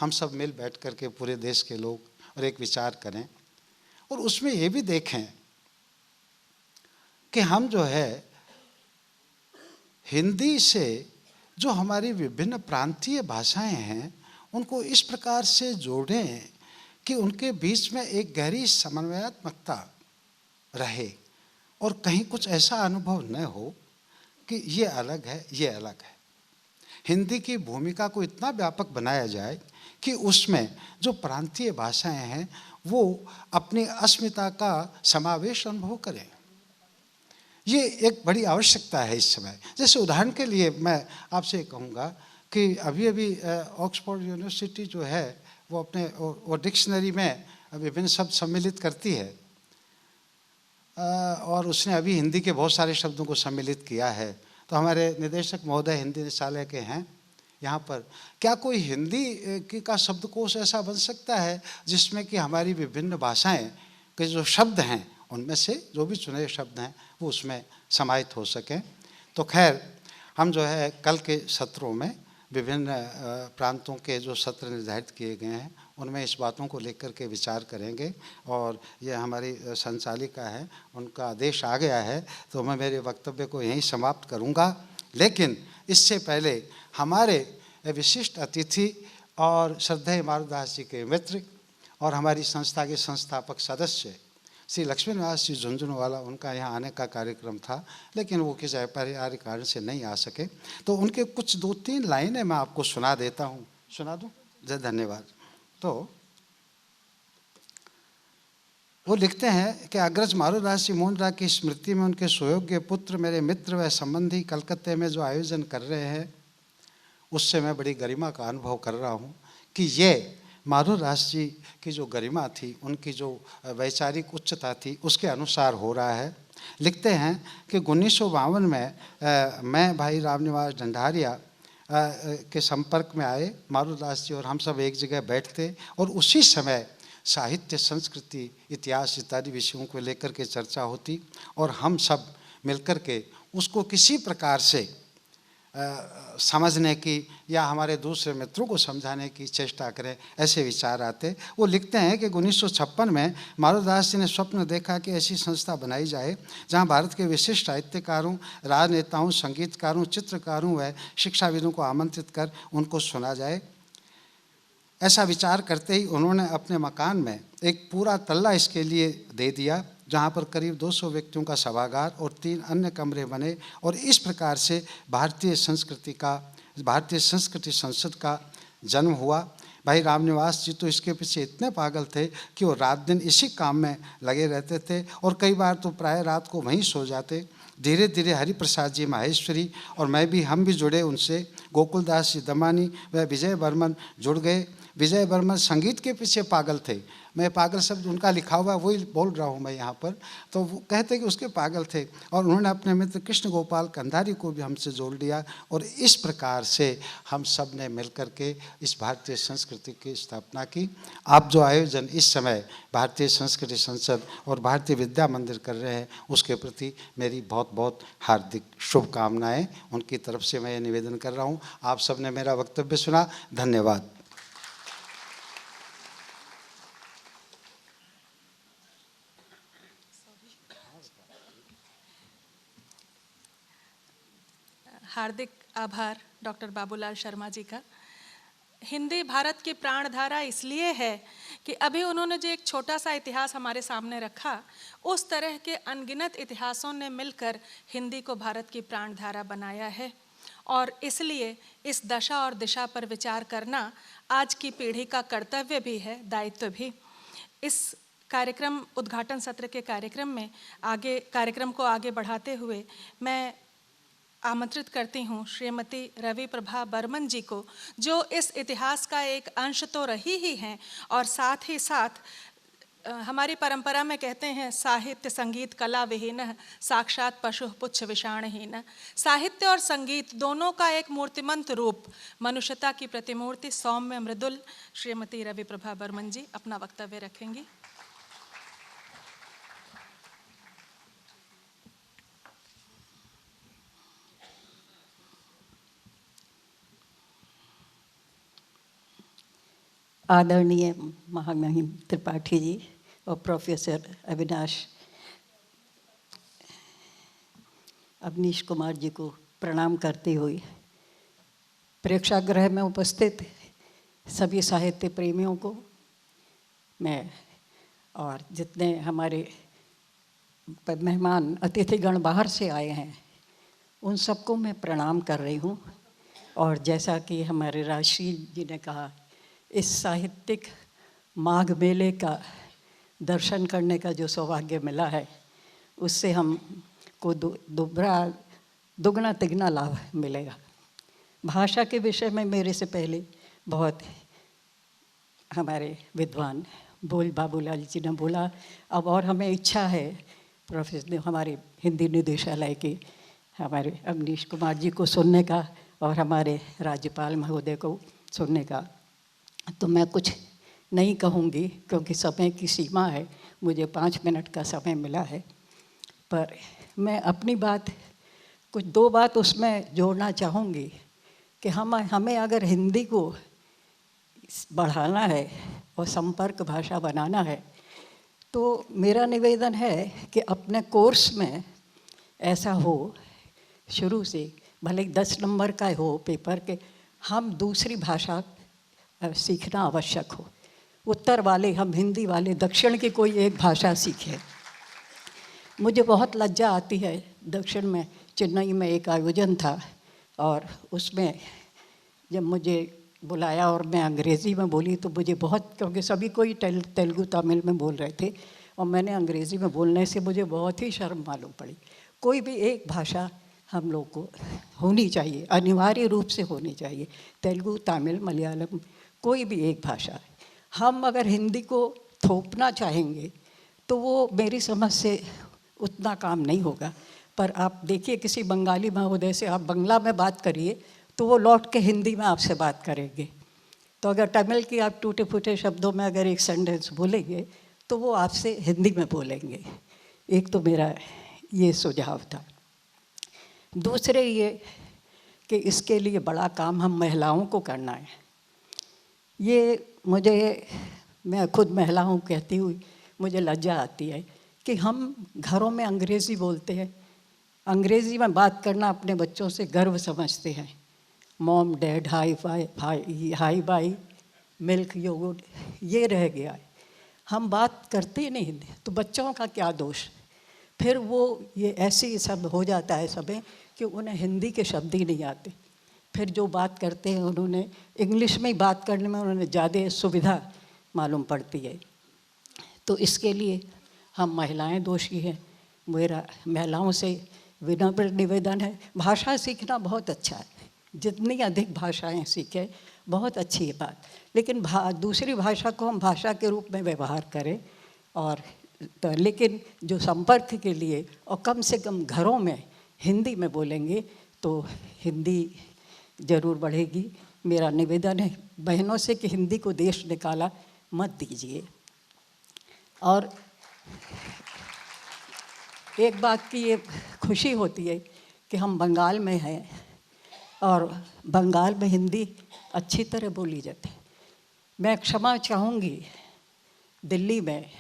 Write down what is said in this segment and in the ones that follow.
हम सब मिल बैठ कर के पूरे देश के लोग और एक विचार करें और उसमें ये भी देखें कि हम जो है हिंदी से जो हमारी विभिन्न प्रांतीय भाषाएं हैं उनको इस प्रकार से जोड़ें कि उनके बीच में एक गहरी समन्वयात्मकता रहे और कहीं कुछ ऐसा अनुभव न हो कि ये अलग है, ये अलग है। हिंदी की भूमिका को इतना व्यापक बनाया जाए कि उसमें जो प्रांतीय भाषाएं हैं वो अपनी अस्मिता का समावेश अनुभव करें। ये एक बड़ी आवश्यकता है इस समय। जैसे उदाहरण के लिए मैं आपसे कहूँगा कि अभी अभी ऑक्सफोर्ड यूनिवर्सिटी जो है वो अपने वो डिक्शनरी में विभिन्न शब्द सम्मिलित करती है और उसने अभी हिंदी के बहुत सारे शब्दों को सम्मिलित किया है। तो हमारे निदेशक महोदय हिंदी निदेशालय के हैं यहाँ पर। क्या कोई हिंदी का शब्दकोश ऐसा बन सकता है जिसमें कि हमारी विभिन्न भाषाएं के जो शब्द हैं उनमें से जो भी चुने शब्द हैं वो उसमें समाहित हो सकें? तो खैर हम जो है कल के सत्रों में विभिन्न प्रांतों के जो सत्र निर्धारित किए गए हैं उनमें इस बातों को लेकर के विचार करेंगे और ये हमारी संचालिका है उनका आदेश आ गया है तो मैं मेरे वक्तव्य को यहीं समाप्त करूंगा। लेकिन इससे पहले हमारे विशिष्ट अतिथि और श्रद्धेय मारुदास जी के मित्र और हमारी संस्था के संस्थापक सदस्य श्री लक्ष्मी निवास जी झुंझुनवाला, उनका यहाँ आने का कार्यक्रम था लेकिन वो किसी अपरिहार्य कारण से नहीं आ सके। तो उनके कुछ 2-3 लाइनें मैं आपको सुना देता हूँ। सुना दूँ? जय धन्यवाद। तो वो लिखते हैं कि अग्रज मारुदास जी मोहन राय की स्मृति में उनके सुयोग्य पुत्र मेरे मित्र व संबंधी कलकत्ते में जो आयोजन कर रहे हैं उससे मैं बड़ी गरिमा का अनुभव कर रहा हूँ कि ये मारुदास जी की जो गरिमा थी, उनकी जो वैचारिक उच्चता थी, उसके अनुसार हो रहा है। लिखते हैं कि 1952 में मैं भाई रामनिवास ढंढारिया के संपर्क में आए मारुदास जी और हम सब एक जगह बैठते और उसी समय साहित्य, संस्कृति, इतिहास इत्यादि विषयों को लेकर के चर्चा होती और हम सब मिलकर के उसको किसी प्रकार से समझने की या हमारे दूसरे मित्रों को समझाने की चेष्टा करें, ऐसे विचार आते। वो लिखते हैं कि 1956 में मारुदास जी ने स्वप्न देखा कि ऐसी संस्था बनाई जाए जहां भारत के विशिष्ट साहित्यकारों, राजनेताओं, संगीतकारों, चित्रकारों व शिक्षाविदों को आमंत्रित कर उनको सुना जाए। ऐसा विचार करते ही उन्होंने अपने मकान में एक पूरा तल्ला इसके लिए दे दिया जहाँ पर करीब 200 व्यक्तियों का सभागार और 3 अन्य कमरे बने और इस प्रकार से भारतीय संस्कृति संसद का जन्म हुआ। भाई रामनिवास जी तो इसके पीछे इतने पागल थे कि वो रात दिन इसी काम में लगे रहते थे और कई बार तो प्राय रात को वहीं सो जाते। धीरे धीरे हरिप्रसाद जी माहेश्वरी और हम भी जुड़े उनसे। गोकुलदास जी दमानी व विजय बर्मन जुड़ गए। विजय बर्मन संगीत के पीछे पागल थे। मैं पागल शब्द उनका लिखा हुआ वही बोल रहा हूँ मैं यहाँ पर। तो वो कहते कि उसके पागल थे और उन्होंने अपने मित्र कृष्ण गोपाल कंधारी को भी हमसे जोड़ लिया और इस प्रकार से हम सब ने मिलकर के इस भारतीय संस्कृति की स्थापना की। आप जो आयोजन इस समय भारतीय संस्कृति संसद और भारतीय विद्या मंदिर कर रहे हैं उसके प्रति मेरी बहुत बहुत हार्दिक शुभकामनाएँ। उनकी तरफ से मैं ये निवेदन कर रहा हूँ। आप सब ने मेरा वक्तव्य सुना, धन्यवाद। हार्दिक आभार डॉक्टर बाबूलाल शर्मा जी का। हिंदी भारत की प्राणधारा इसलिए है कि अभी उन्होंने जो एक छोटा सा इतिहास हमारे सामने रखा, उस तरह के अनगिनत इतिहासों ने मिलकर हिंदी को भारत की प्राणधारा बनाया है और इसलिए इस दशा और दिशा पर विचार करना आज की पीढ़ी का कर्तव्य भी है, दायित्व भी। इस कार्यक्रम उद्घाटन सत्र के कार्यक्रम को आगे बढ़ाते हुए मैं आमंत्रित करती हूँ श्रीमती रवि प्रभा बर्मन जी को, जो इस इतिहास का एक अंश तो रही ही हैं और साथ ही साथ हमारी परंपरा में कहते हैं साहित्य संगीत कला विहीन साक्षात पशु पुच्छ विषाणहीन। साहित्य और संगीत दोनों का एक मूर्तिमंत रूप, मनुष्यता की प्रतिमूर्ति सौम्य मृदुल श्रीमती रवि प्रभा बर्मन जी अपना वक्तव्य रखेंगी। आदरणीय महामहिम त्रिपाठी जी और प्रोफेसर अवनीश कुमार जी को प्रणाम करती हुई, प्रेक्षागृह में उपस्थित सभी साहित्य प्रेमियों को मैं, और जितने हमारे मेहमान अतिथिगण बाहर से आए हैं उन सबको मैं प्रणाम कर रही हूँ। और जैसा कि हमारे राजश्री जी ने कहा, इस साहित्यिक माघ मेले का दर्शन करने का जो सौभाग्य मिला है उससे हमको दुगना तिगना लाभ मिलेगा। भाषा के विषय में मेरे से पहले बहुत हमारे विद्वान बाबूलाल जी ने बोला। अब और हमें इच्छा है प्रोफेसर हमारे हिंदी निदेशालय के हमारे अवनीश कुमार जी को सुनने का और हमारे राज्यपाल महोदय को सुनने का। तो मैं कुछ नहीं कहूँगी क्योंकि समय की सीमा है, मुझे 5 मिनट का समय मिला है। पर मैं अपनी बात कुछ 2 बात उसमें जोड़ना चाहूँगी कि हमें अगर हिंदी को बढ़ाना है और संपर्क भाषा बनाना है तो मेरा निवेदन है कि अपने कोर्स में ऐसा हो शुरू से, भले 10 नंबर का हो पेपर के, हम दूसरी भाषा सीखना आवश्यक हो। उत्तर वाले हम हिंदी वाले दक्षिण की कोई एक भाषा सीखें। मुझे बहुत लज्जा आती है, दक्षिण में चेन्नई में एक आयोजन था और उसमें जब मुझे बुलाया और मैं अंग्रेज़ी में बोली तो मुझे बहुत, क्योंकि सभी कोई तेलुगु तमिल में बोल रहे थे और मैंने अंग्रेज़ी में बोलने से मुझे बहुत ही शर्म मालूम पड़ी। कोई भी एक भाषा हम लोग को होनी चाहिए, अनिवार्य रूप से होनी चाहिए, तेलुगु तमिल मलयालम कोई भी एक भाषा। हम अगर हिंदी को थोपना चाहेंगे तो वो मेरी समझ से उतना काम नहीं होगा। पर आप देखिए किसी बंगाली महोदय से आप बंगला में बात करिए तो वो लौट के हिंदी में आपसे बात करेंगे। तो अगर तमिल की आप टूटे फूटे शब्दों में अगर एक सेंटेंस बोलेंगे तो वो आपसे हिंदी में बोलेंगे। एक तो मेरा ये सुझाव था। दूसरे ये कि इसके लिए बड़ा काम हम महिलाओं को करना है। ये मैं खुद महिला हूँ कहती हुई मुझे लज्जा आती है कि हम घरों में अंग्रेज़ी बोलते हैं, अंग्रेज़ी में बात करना अपने बच्चों से गर्व समझते हैं। Mom dad hi bye milk yogurt ये रह गया है, हम बात करते ही नहीं। तो बच्चों का क्या दोष? फिर वो ये ऐसे सब हो जाता है सब कि उन्हें हिंदी के शब्द ही नहीं आते। फिर जो बात करते हैं उन्होंने इंग्लिश में ही बात करने में उन्हें ज़्यादा सुविधा मालूम पड़ती है। तो इसके लिए हम महिलाएं दोषी हैं। मेरा महिलाओं से विनम्र निवेदन है, भाषा सीखना बहुत अच्छा है, जितनी अधिक भाषाएं सीखें बहुत अच्छी है बात, लेकिन दूसरी भाषा को हम भाषा के रूप में व्यवहार करें। और तो लेकिन जो संपर्क के लिए और कम से कम घरों में हिंदी में बोलेंगे तो हिंदी ज़रूर बढ़ेगी। मेरा निवेदन है बहनों से कि हिंदी को देश निकाला मत दीजिए। और एक बात की ये खुशी होती है कि हम बंगाल में हैं और बंगाल में हिंदी अच्छी तरह बोली जाती है। मैं क्षमा चाहूँगी, दिल्ली में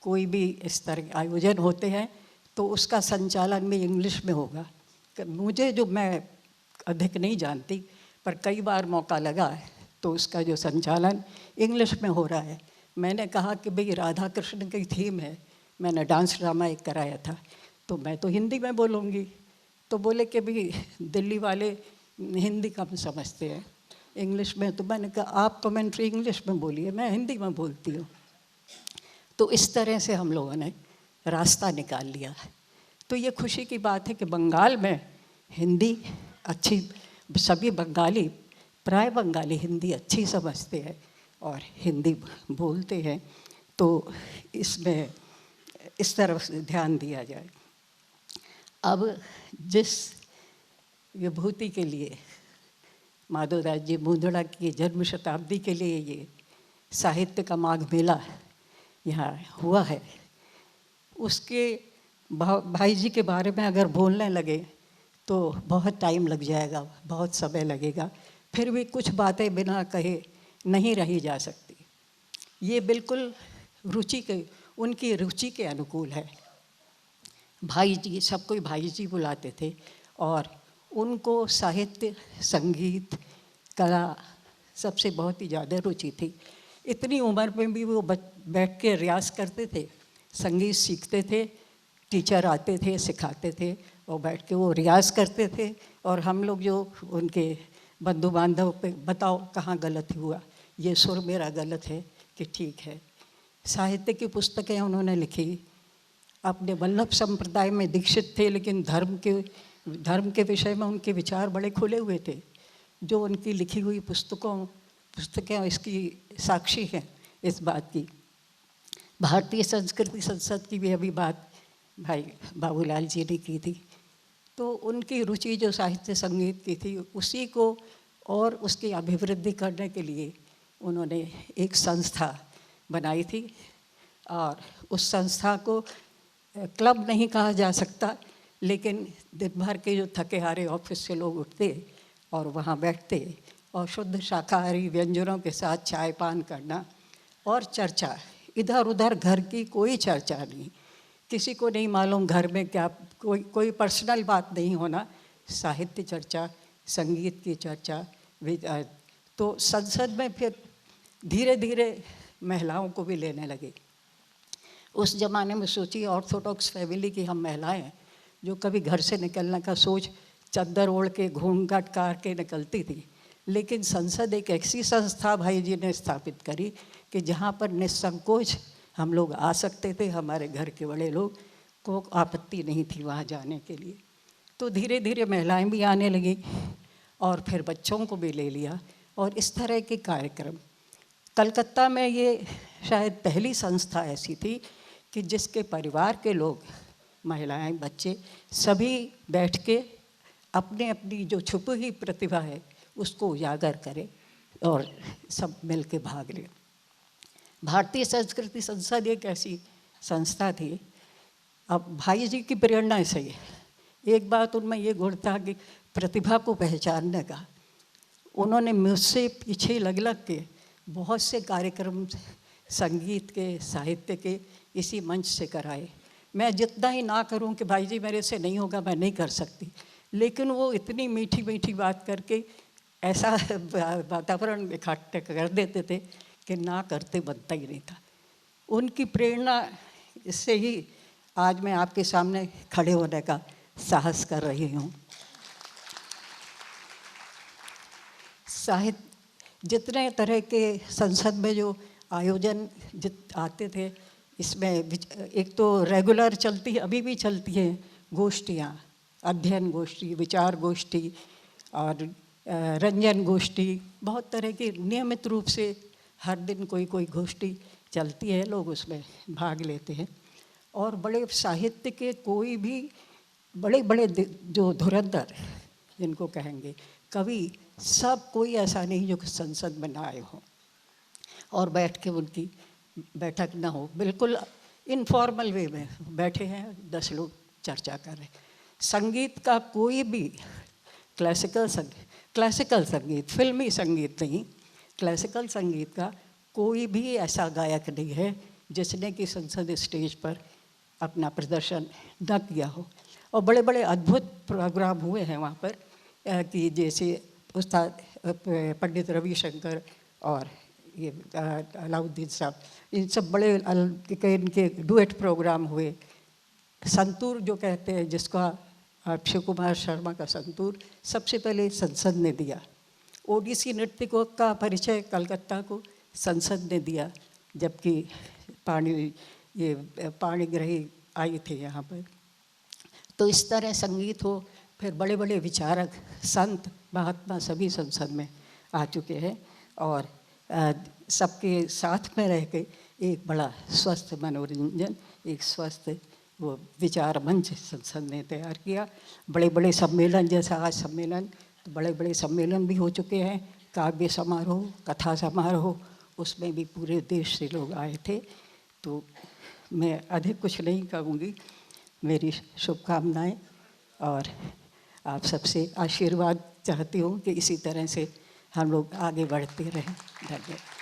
कोई भी इस तरह के आयोजन होते हैं तो उसका संचालन भी इंग्लिश में होगा। मुझे जो मैं अधिक नहीं जानती पर कई बार मौका लगा है तो उसका जो संचालन इंग्लिश में हो रहा है। मैंने कहा कि भाई राधा कृष्ण की थीम है, मैंने डांस ड्रामा एक कराया था तो मैं तो हिंदी में बोलूँगी। तो बोले कि भाई दिल्ली वाले हिंदी कम समझते हैं इंग्लिश में। तो मैंने कहा आप कमेंट्री इंग्लिश में बोलिए, मैं हिंदी में बोलती हूँ। तो इस तरह से हम लोगों ने रास्ता निकाल लिया है। तो ये खुशी की बात है कि बंगाल में हिंदी अच्छी, सभी बंगाली प्राय बंगाली हिंदी अच्छी समझते हैं और हिंदी बोलते हैं। तो इसमें इस तरफ से ध्यान दिया जाए। अब जिस विभूति के लिए माधवदास जी मुंदड़ा की जन्म शताब्दी के लिए ये साहित्य का माघ मेला यहाँ हुआ है, उसके भाई जी के बारे में अगर बोलने लगे तो बहुत टाइम लग जाएगा, बहुत समय लगेगा। फिर भी कुछ बातें बिना कहे नहीं रही जा सकती। ये बिल्कुल उनकी रुचि के अनुकूल है। भाई जी, सब कोई भाई जी बुलाते थे और उनको साहित्य, संगीत, कला सबसे बहुत ही ज़्यादा रुचि थी। इतनी उम्र में भी वो बैठ के रियाज़ करते थे, संगीत सीखते थे, टीचर आते थे, सिखाते थे और बैठ के वो रियाज़ करते थे। और हम लोग जो उनके बंधु बांधव पे, बताओ कहाँ गलत हुआ, ये सुर मेरा गलत है कि ठीक है। साहित्य की पुस्तकें उन्होंने लिखी। अपने वल्लभ संप्रदाय में दीक्षित थे, लेकिन धर्म के विषय में उनके विचार बड़े खुले हुए थे। जो उनकी लिखी हुई पुस्तकें इसकी साक्षी हैं इस बात की। भारतीय संस्कृति संसद की भी अभी बात भाई बाबूलाल जी ने की थी। तो उनकी रुचि जो साहित्य संगीत की थी, उसी को और उसकी अभिवृद्धि करने के लिए उन्होंने एक संस्था बनाई थी। और उस संस्था को क्लब नहीं कहा जा सकता, लेकिन दिन भर के जो थके हारे ऑफिस से लोग उठते और वहाँ बैठते और शुद्ध शाकाहारी व्यंजनों के साथ चाय पान करना और चर्चा, इधर उधर घर की कोई चर्चा नहीं, किसी को नहीं मालूम घर में क्या, कोई पर्सनल बात नहीं होना, साहित्य चर्चा, संगीत की चर्चा। तो संसद में फिर धीरे धीरे महिलाओं को भी लेने लगे। उस ज़माने में सोचिए, ऑर्थोडॉक्स फैमिली की हम महिलाएं जो कभी घर से निकलने का सोच चद्दर ओढ़ के घूंघट काट के निकलती थी, लेकिन संसद एक ऐसी संस्था भाई जी ने स्थापित करी कि जहाँ पर निसंकोच हम लोग आ सकते थे। हमारे घर के बड़े लोग को आपत्ति नहीं थी वहाँ जाने के लिए। तो धीरे धीरे महिलाएं भी आने लगी और फिर बच्चों को भी ले लिया। और इस तरह के कार्यक्रम कलकत्ता में, ये शायद पहली संस्था ऐसी थी कि जिसके परिवार के लोग, महिलाएं, बच्चे सभी बैठ के अपने अपनी जो छुपी हुई प्रतिभा है उसको उजागर करें और सब मिल के भाग लें। भारतीय संस्कृति संसद एक ऐसी संस्था थी। अब भाई जी की प्रेरणा से ही एक बात उनमें ये गुण था कि प्रतिभा को पहचानने का। उन्होंने मुझसे पीछे लग के बहुत से कार्यक्रम संगीत के, साहित्य के इसी मंच से कराए। मैं जितना ही ना करूं कि भाई जी मेरे से नहीं होगा, मैं नहीं कर सकती, लेकिन वो इतनी मीठी मीठी बात करके ऐसा वातावरण इकट्ठा कर देते थे कि ना करते बनता ही नहीं था। उनकी प्रेरणा से ही आज मैं आपके सामने खड़े होने का साहस कर रही हूँ। साहित्य, जितने तरह के संसद में जो आयोजन आते थे, इसमें एक तो रेगुलर चलती है, अभी भी चलती है गोष्ठियाँ, अध्ययन गोष्ठी, विचार गोष्ठी और रंजन गोष्ठी, बहुत तरह की नियमित रूप से हर दिन कोई गोष्ठी चलती है, लोग उसमें भाग लेते हैं। और बड़े साहित्य के कोई भी बड़े जो धुरंधर जिनको कहेंगे कवि, सब कोई ऐसा नहीं जो संसद में आए हो और बैठ के उनकी बैठक ना हो, बिल्कुल इनफॉर्मल वे में बैठे हैं, 10 लोग चर्चा कर रहे हैं। संगीत का कोई भी क्लासिकल संगीत, फिल्मी संगीत नहीं, क्लासिकल संगीत का कोई भी ऐसा गायक नहीं है जिसने कि संसद स्टेज पर अपना प्रदर्शन न किया हो। और बड़े बड़े अद्भुत प्रोग्राम हुए हैं वहाँ पर कि जैसे उस्ताद पंडित रविशंकर और ये अलाउद्दीन साहब, इन सब बड़े इनके डुएट प्रोग्राम हुए। संतूर जो कहते हैं, जिसका शिव कुमार शर्मा का संतूर सबसे पहले संसद ने दिया। ओडिसी नृत्य का परिचय कलकत्ता को संसद ने दिया, जबकि पाणिग्रही आई थे यहाँ पर। तो इस तरह संगीत हो, फिर बड़े बड़े विचारक, संत, महात्मा सभी संसद में आ चुके हैं और सबके साथ में रह के एक बड़ा स्वस्थ मनोरंजन, एक स्वस्थ वो विचार मंच संसद ने तैयार किया। बड़े बड़े सम्मेलन, जैसा आज सम्मेलन, तो बड़े बड़े सम्मेलन भी हो चुके हैं, काव्य समारोह, कथा समारोह, उसमें भी पूरे देश से लोग आए थे। तो मैं अधिक कुछ नहीं कहूँगी, मेरी शुभकामनाएं और आप सबसे आशीर्वाद चाहती हूँ कि इसी तरह से हम लोग आगे बढ़ते रहें। धन्यवाद।